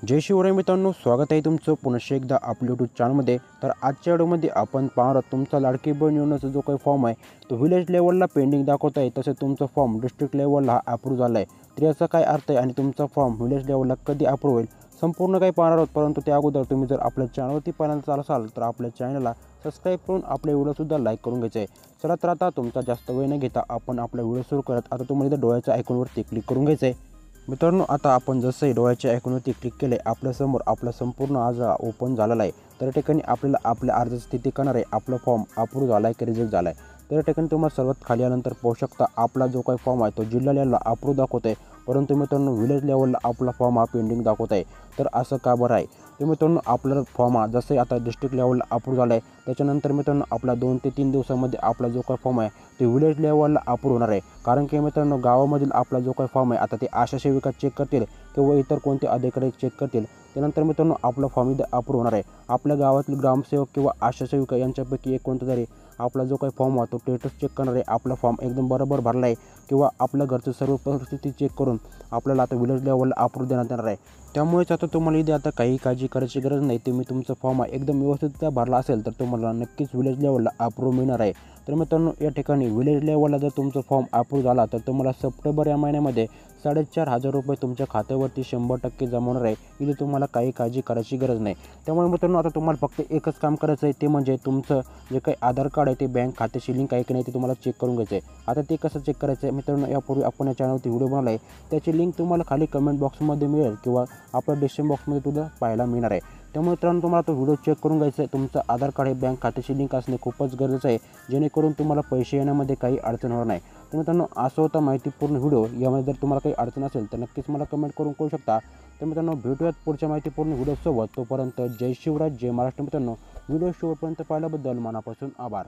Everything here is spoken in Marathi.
जय शिवराय मित्रांनो, स्वागत आहे तुमचं पुन्हा एकदा आपल्या यूट्यूब चॅनलमध्ये। तर आजच्या व्हिडिओमध्ये आपण पाहणार आहोत तुमचा लाडकी बहीण योजनेचा जो काही फॉर्म आहे तो विलेज लेवलला पेंडिंग दाखवत आहे, तसे तुमचा फॉर्म डिस्ट्रिक्ट लेवलला अप्रूव्ह झाला आहे। तर याचा काय अर्थ आहे आणि तुमचा फॉर्म विलेज लेवलला कधी अप्रूव्ह होईल संपूर्ण काही पाहणार आहोत। परंतु त्या अगोदर तुम्ही जर आपल्या चॅनलवरती पहिल्यांदा असाल तर आपल्या चॅनलला सबस्क्राईब करून आपले व्हिडिओसुद्धा लाईक करून घ्यायचे आहे। चला तर आता तुमचा जास्त वेळ न घेता आपण आपला व्हिडिओ सुरू करत आता तुम्हाला इथे डोळ्याच्या आयकॉनवरती क्लिक करून घ्यायचं आहे। मित्रांनो, आता आपण जसंही डोळ्याच्या आयकॉनवरती क्लिक केले आपल्यासमोर आपला संपूर्ण अर्ज ओपन झालेला आहे। तर या ठिकाणी आपल्याला आपल्या अर्जाची स्थिती कळणार आहे, आपला फॉर्म अप्रूव्ह झाला आहे की रिजेक्ट झाला आहे। तर या ठिकाणी तुम्हाला सर्वात खाली आल्यानंतर पाहू शकता आपला जो काही फॉर्म आहे तो जिल्हा लेवलला अप्रूव्ह दाखवत आहे, परंतु मित्रांनो विलेज लेवलला आपला फॉर्म हा पेंडिंग दाखवत आहे। तर असं का बरं आहे? तर मित्रांनो, आपला फॉर्म हा जसं आता डिस्ट्रिक्ट लेवलला अप्रूव्ह झाला आहे त्याच्यानंतर मित्रांनो आपला 2 ते 3 दिवसामध्ये आपला जो काही फॉर्म आहे तो विलेज लेवलला अप्रूव्ह होणार आहे। कारण की मित्रांनो गावामधील आपला जो काही फॉर्म आहे आता ते आशा सेविका चेक करतील किंवा इतर कोणते अधिकारी चेक करतील, त्यानंतर मित्रांनो आपला फॉर्म इथे अप्रूव्ह होणार आहे। आपल्या गावातील ग्रामसेवक किंवा आशा सेविका यांच्यापैकी एक कोणतं तरी आपला जो काही फॉर्म आहे तो स्टेटस चेक करणार आहे, आपला फॉर्म एकदम बरोबर भरला आहे किंवा आपल्या घरचं सर्व परिस्थिती चेक करून आपल्याला आता विलेज लेवलला अप्रूव्ह देण्यात येणार आहे। त्यामुळेच आता तुम्हाला इथे आता काही काळजी करायची गरज नाही। तुम्ही तुमचा फॉर्म एकदम व्यवस्थित भरला असेल तर तुम्हाला नक्कीच विलेज लेवलला अप्रूव्ह मिळणार आहे। तर मित्रांनो, या ठिकाणी विलेज लेवलला जर तुमचा फॉर्म अप्रूव्ह झाला तर तुम्हाला सप्टेंबर या महिन्यामध्ये 4,500 रुपये तुमच्या खात्यावरती 100% जमा होणार आहे। इथे तुम्हाला काही काळजी करायची गरज नाही। त्यामुळे मित्रांनो आता तुम्हाला फक्त एकच काम करायचं आहे, ते म्हणजे तुमचं जे काही आधार कार्ड आहे ते बँक खात्याशी लिंक आहे की नाही ते तुम्हाला चेक करून घ्यायचं आहे। आता ते कसं चेक करायचं आहे मित्रांनो, यापूर्वी आपण या चॅनलवरती व्हिडिओ बनवला आहे, त्याची लिंक तुम्हाला खाली कमेंट बॉक्समध्ये मिळेल किंवा आपल्या डिस्क्रिप्शन बॉक्समध्ये सुद्धा पाहायला मिळणार आहे। त्यामुळे मित्रांनो तुम्हाला तो व्हिडिओ चेक करून घ्यायचा आहे। तुमचं आधार कार्ड हे बँक खात्याशी लिंक असणे खूपच गरजेचं आहे, जेणेकरून तुम्हाला पैसे येण्यामध्ये काही अडचण होणार नाही। तर मित्रांनो, असं होता माहितीपूर्ण व्हिडिओ। यामध्ये जर तुम्हाला काही अडचण असेल तर नक्कीच मला कमेंट करून कळू शकता। तर मित्रांनो, भेटूयात पुढच्या माहितीपूर्ण व्हिडिओसोबत। तोपर्यंत जय शिवराय, जय महाराष्ट्र। मित्रांनो, व्हिडिओ शेवटपर्यंत पाहिल्याबद्दल मनापासून आभार।